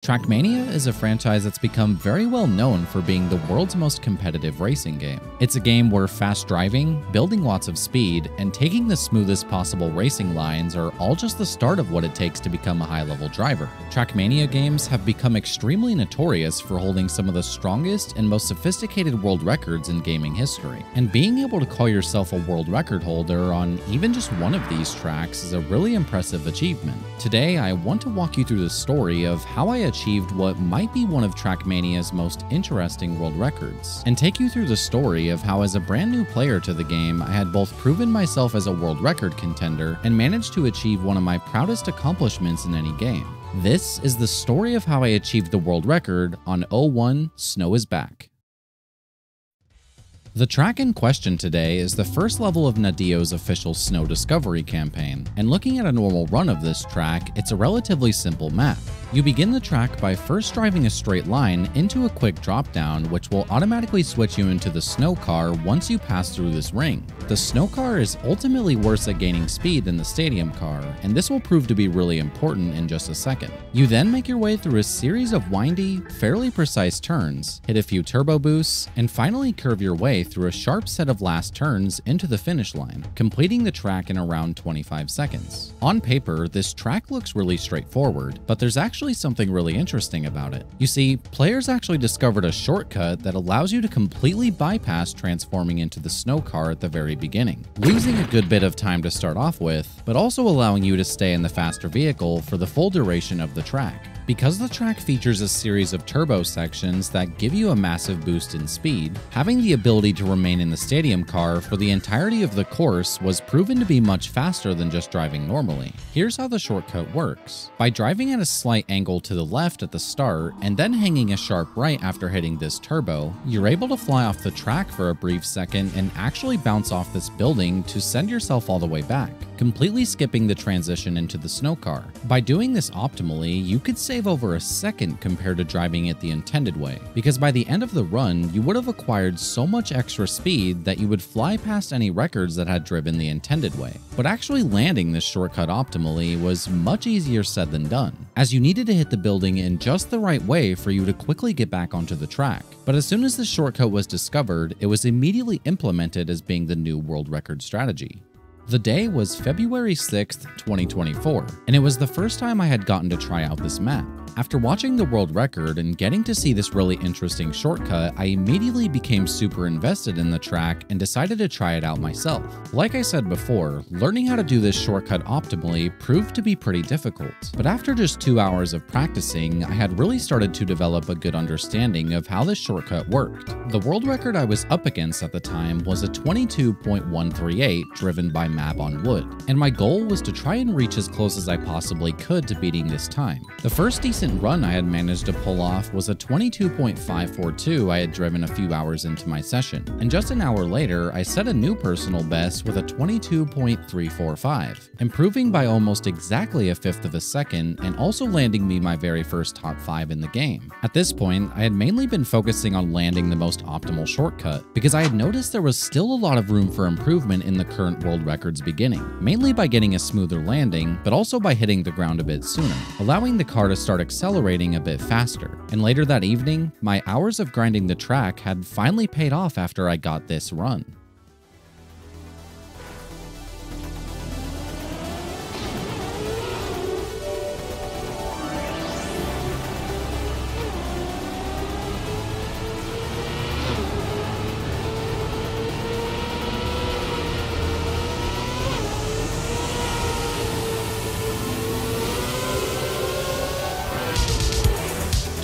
Trackmania is a franchise that's become very well known for being the world's most competitive racing game. It's a game where fast driving, building lots of speed, and taking the smoothest possible racing lines are all just the start of what it takes to become a high-level driver. Trackmania games have become extremely notorious for holding some of the strongest and most sophisticated world records in gaming history. And being able to call yourself a world record holder on even just one of these tracks is a really impressive achievement. Today, I want to walk you through the story of how I achieved what might be one of Trackmania's most interesting world records, and take you through the story of how as a brand new player to the game, I had both proven myself as a world record contender and managed to achieve one of my proudest accomplishments in any game. This is the story of how I achieved the world record on 01 Snow is Back. The track in question today is the first level of Nadio's official snow discovery campaign, and looking at a normal run of this track, it's a relatively simple map. You begin the track by first driving a straight line into a quick drop down, which will automatically switch you into the snow car once you pass through this ring. The snow car is ultimately worse at gaining speed than the stadium car, and this will prove to be really important in just a second. You then make your way through a series of windy, fairly precise turns, hit a few turbo boosts, and finally curve your way through a sharp set of last turns into the finish line, completing the track in around 25 seconds. On paper, this track looks really straightforward, but there's actually something really interesting about it. You see, players actually discovered a shortcut that allows you to completely bypass transforming into the snow car at the very beginning, losing a good bit of time to start off with, but also allowing you to stay in the faster vehicle for the full duration of the track. Because the track features a series of turbo sections that give you a massive boost in speed, having the ability to remain in the stadium car for the entirety of the course was proven to be much faster than just driving normally. Here's how the shortcut works. By driving at a slight angle to the left at the start and then hanging a sharp right after hitting this turbo, you're able to fly off the track for a brief second and actually bounce off this building to send yourself all the way back, completely skipping the transition into the snow car. By doing this optimally, you could save over a second compared to driving it the intended way, because by the end of the run, you would have acquired so much extra speed that you would fly past any records that had driven the intended way. But actually landing this shortcut optimally was much easier said than done, as you needed to hit the building in just the right way for you to quickly get back onto the track. But as soon as the shortcut was discovered, it was immediately implemented as being the new world record strategy. The day was February 6th, 2024, and it was the first time I had gotten to try out this map. After watching the world record and getting to see this really interesting shortcut, I immediately became super invested in the track and decided to try it out myself. Like I said before, learning how to do this shortcut optimally proved to be pretty difficult, but after just 2 hours of practicing, I had really started to develop a good understanding of how this shortcut worked. The world record I was up against at the time was a 22.138 driven by map on wood, and my goal was to try and reach as close as I possibly could to beating this time. The first decent run I had managed to pull off was a 22.542 I had driven a few hours into my session, and just an hour later I set a new personal best with a 22.345, improving by almost exactly a fifth of a second and also landing me my very first top 5 in the game. At this point, I had mainly been focusing on landing the most optimal shortcut, because I had noticed there was still a lot of room for improvement in the current world record's beginning, mainly by getting a smoother landing, but also by hitting the ground a bit sooner, allowing the car to start accelerating a bit faster. And later that evening, my hours of grinding the track had finally paid off after I got this run.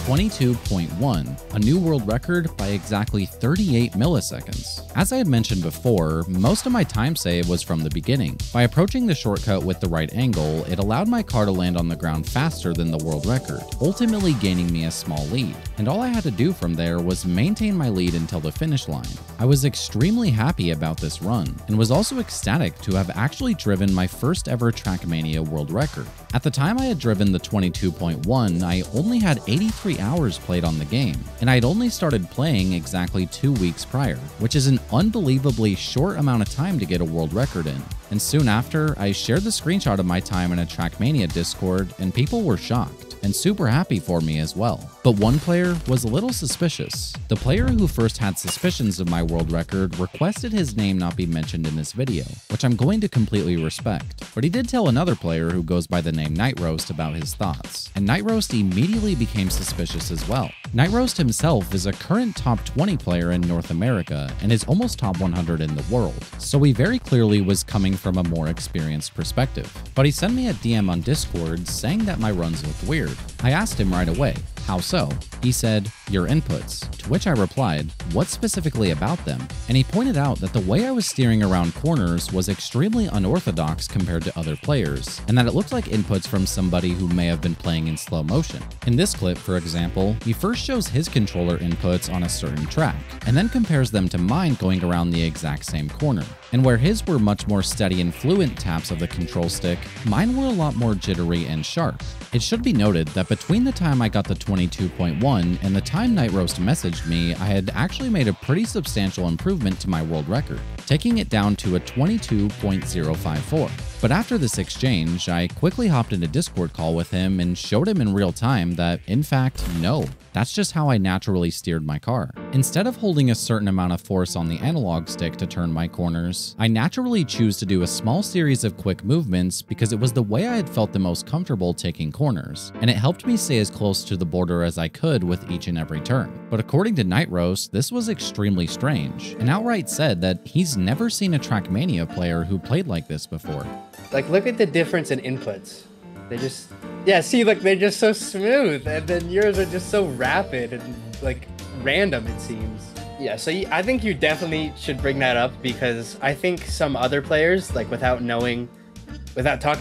22.1, a new world record by exactly 38 milliseconds. As I had mentioned before, most of my time save was from the beginning. By approaching the shortcut with the right angle, it allowed my car to land on the ground faster than the world record, ultimately gaining me a small lead. And all I had to do from there was maintain my lead until the finish line. I was extremely happy about this run, and was also ecstatic to have actually driven my first ever Trackmania world record. At the time I had driven the 22.1, I only had 83 hours played on the game, and I had only started playing exactly 2 weeks prior, which is an unbelievably short amount of time to get a world record in. And soon after, I shared the screenshot of my time in a Trackmania Discord, and people were shocked. and super happy for me as well. But one player was a little suspicious. The player who first had suspicions of my world record requested his name not be mentioned in this video, which I'm going to completely respect. But he did tell another player who goes by the name Night Roast about his thoughts, and Night Roast immediately became suspicious as well. Night Roast himself is a current top 20 player in North America and is almost top 100 in the world, so he very clearly was coming from a more experienced perspective. But he sent me a DM on Discord saying that my runs looked weird. I asked him right away, how so? He said, your inputs, to which I replied, what specifically about them? And he pointed out that the way I was steering around corners was extremely unorthodox compared to other players, and that it looked like inputs from somebody who may have been playing in slow motion. In this clip, for example, he first shows his controller inputs on a certain track, and then compares them to mine going around the exact same corner. And where his were much more steady and fluent taps of the control stick, mine were a lot more jittery and sharp. It should be noted that between the time I got the 22.1 and the time Night Roast messaged me, I had actually made a pretty substantial improvement to my world record, taking it down to a 22.054. But after this exchange, I quickly hopped in a Discord call with him and showed him in real time that, in fact, no, that's just how I naturally steered my car. Instead of holding a certain amount of force on the analog stick to turn my corners, I naturally choose to do a small series of quick movements because it was the way I had felt the most comfortable taking corners, and it helped me stay as close to the border as I could with each and every turn. But according to Night Roast, this was extremely strange, and outright said that he's never seen a Trackmania player who played like this before. Like, look at the difference in inputs. They just, yeah, see, like, they're just so smooth, and then yours are just so rapid and, like, random, it seems. Yeah, so I think you definitely should bring that up, because I think some other players, like, without talking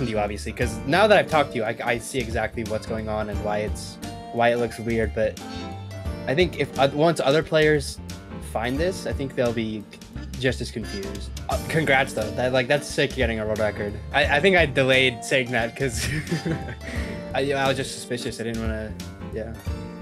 to you, obviously, because now that I've talked to you, I see exactly what's going on and why it looks weird, but I think once other players find this, I think they'll be just as confused. Congrats though, that's sick, getting a world record. I think I delayed saying that because I was just suspicious. I didn't want to, yeah.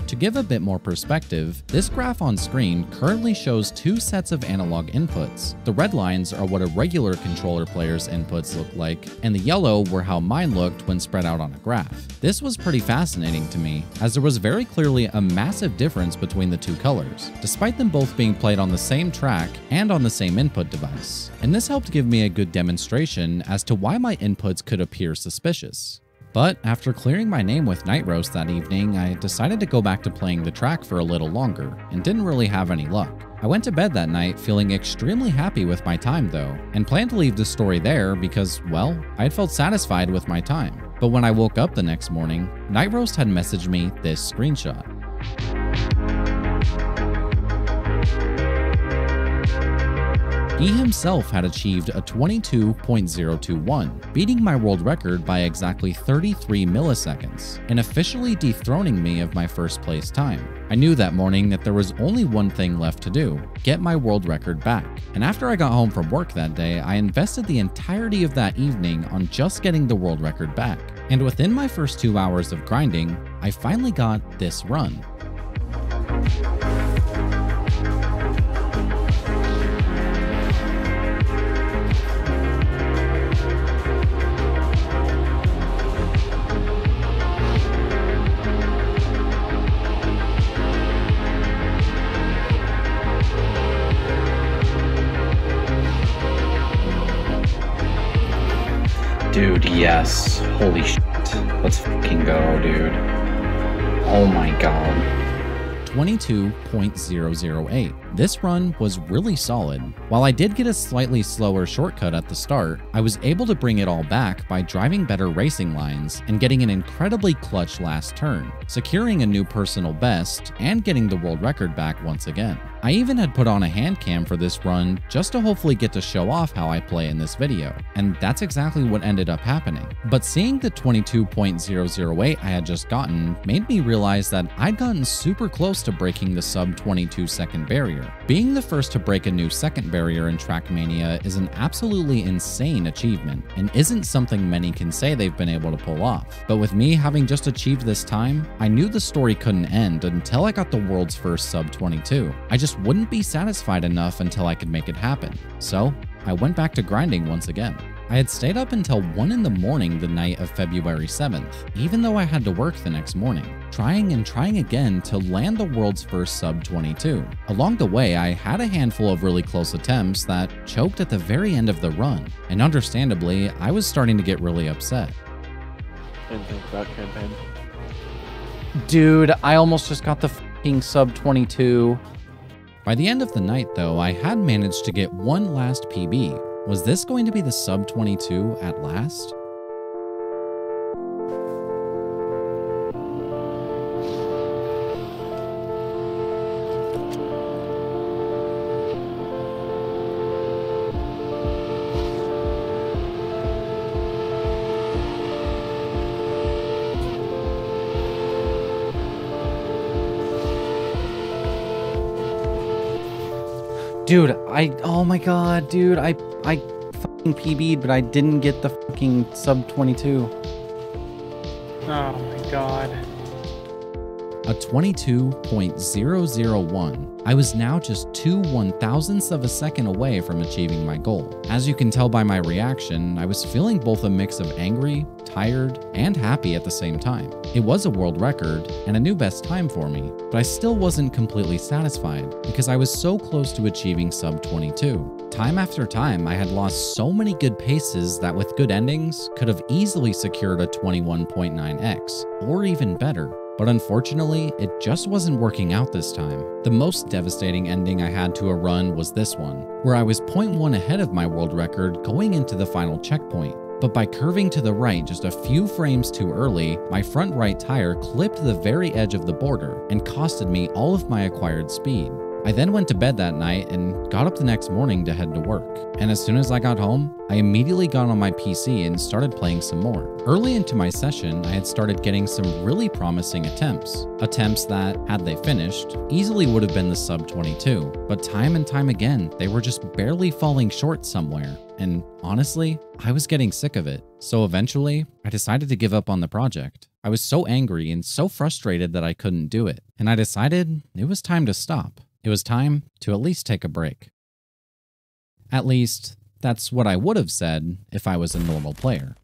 To give a bit more perspective, this graph on screen currently shows two sets of analog inputs. The red lines are what a regular controller player's inputs look like, and the yellow were how mine looked when spread out on a graph. This was pretty fascinating to me, as there was very clearly a massive difference between the two colors, despite them both being played on the same track and on the same input device. And this helped give me a good demonstration as to why my inputs could appear suspicious. But after clearing my name with Night Roast that evening, I decided to go back to playing the track for a little longer, and didn't really have any luck. I went to bed that night feeling extremely happy with my time though, and planned to leave the story there because, well, I had felt satisfied with my time. But when I woke up the next morning, Night Roast had messaged me this screenshot. He himself had achieved a 22.021, beating my world record by exactly 33 milliseconds, and officially dethroning me of my first place time. I knew that morning that there was only one thing left to do: get my world record back. And after I got home from work that day, I invested the entirety of that evening on just getting the world record back. And within my first 2 hours of grinding, I finally got this run. Dude, yes. Holy shit. Let's fucking go, dude. Oh my god. 22.008. This run was really solid. While I did get a slightly slower shortcut at the start, I was able to bring it all back by driving better racing lines and getting an incredibly clutch last turn, securing a new personal best and getting the world record back once again. I even had put on a hand cam for this run just to hopefully get to show off how I play in this video, and that's exactly what ended up happening. But seeing the 22.008 I had just gotten made me realize that I'd gotten super close to breaking the sub 22 second barrier. Being the first to break a new second barrier in Trackmania is an absolutely insane achievement, and isn't something many can say they've been able to pull off. But with me having just achieved this time, I knew the story couldn't end until I got the world's first sub 22. I just wouldn't be satisfied enough until I could make it happen. So I went back to grinding once again. I had stayed up until 1 in the morning the night of February 7th, even though I had to work the next morning, trying and trying again to land the world's first sub 22. Along the way, I had a handful of really close attempts that choked at the very end of the run, and understandably, I was starting to get really upset. Didn't think about campaign. Dude, I almost just got the f***ing sub 22. By the end of the night, though, I had managed to get one last PB. Was this going to be the sub 22 at last? Dude, oh my god, dude, I fucking PB'd, but I didn't get the fucking sub 22. Oh my god. A 22.001. I was now just 2/1000ths of a second away from achieving my goal. As you can tell by my reaction, I was feeling both a mix of angry, tired, and happy at the same time. It was a world record and a new best time for me, but I still wasn't completely satisfied because I was so close to achieving sub 22. Time after time, I had lost so many good paces that with good endings, could have easily secured a 21.9x, or even better. But unfortunately, it just wasn't working out this time. The most devastating ending I had to a run was this one, where I was 0.1 ahead of my world record going into the final checkpoint. But by curving to the right just a few frames too early, my front right tire clipped the very edge of the border and costed me all of my acquired speed. I then went to bed that night and got up the next morning to head to work. And as soon as I got home, I immediately got on my PC and started playing some more. Early into my session, I had started getting some really promising attempts. Attempts that, had they finished, easily would have been the sub 22. But time and time again, they were just barely falling short somewhere. And honestly, I was getting sick of it. So eventually, I decided to give up on the project. I was so angry and so frustrated that I couldn't do it. And I decided it was time to stop. It was time to at least take a break. At least, that's what I would have said if I was a normal player.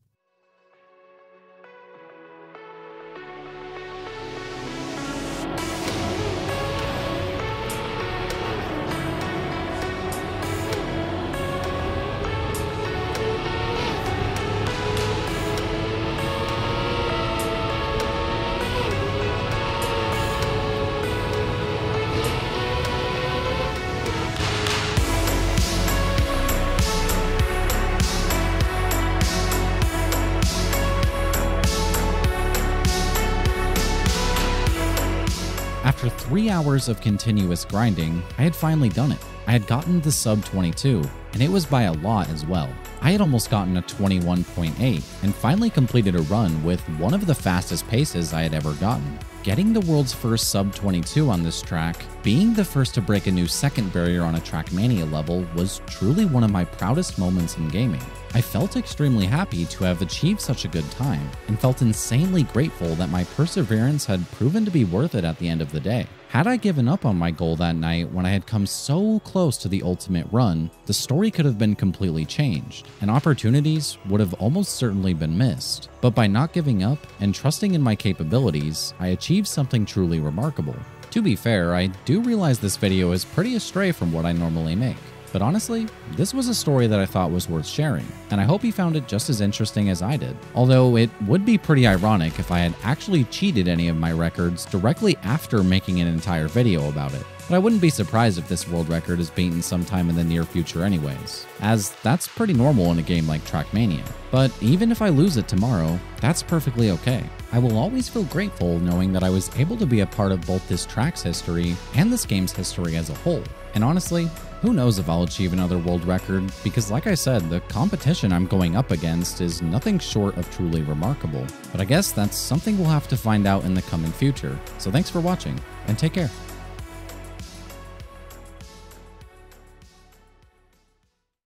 After 3 hours of continuous grinding, I had finally done it. I had gotten the sub 22, and it was by a lot as well. I had almost gotten a 21.8 and finally completed a run with one of the fastest paces I had ever gotten. Getting the world's first sub 22 on this track, being the first to break a new second barrier on a Trackmania level, was truly one of my proudest moments in gaming. I felt extremely happy to have achieved such a good time, and felt insanely grateful that my perseverance had proven to be worth it at the end of the day. Had I given up on my goal that night when I had come so close to the ultimate run, the story could have been completely changed, and opportunities would have almost certainly been missed. But by not giving up and trusting in my capabilities, I achieved something truly remarkable. To be fair, I do realize this video is pretty astray from what I normally make. But honestly, this was a story that I thought was worth sharing, and I hope you found it just as interesting as I did. Although it would be pretty ironic if I had actually cheated any of my records directly after making an entire video about it. But I wouldn't be surprised if this world record is beaten sometime in the near future anyways, as that's pretty normal in a game like Trackmania. But even if I lose it tomorrow, that's perfectly okay. I will always feel grateful knowing that I was able to be a part of both this track's history and this game's history as a whole. And honestly, who knows if I'll achieve another world record, because like I said, the competition I'm going up against is nothing short of truly remarkable. But I guess that's something we'll have to find out in the coming future. So thanks for watching, and take care.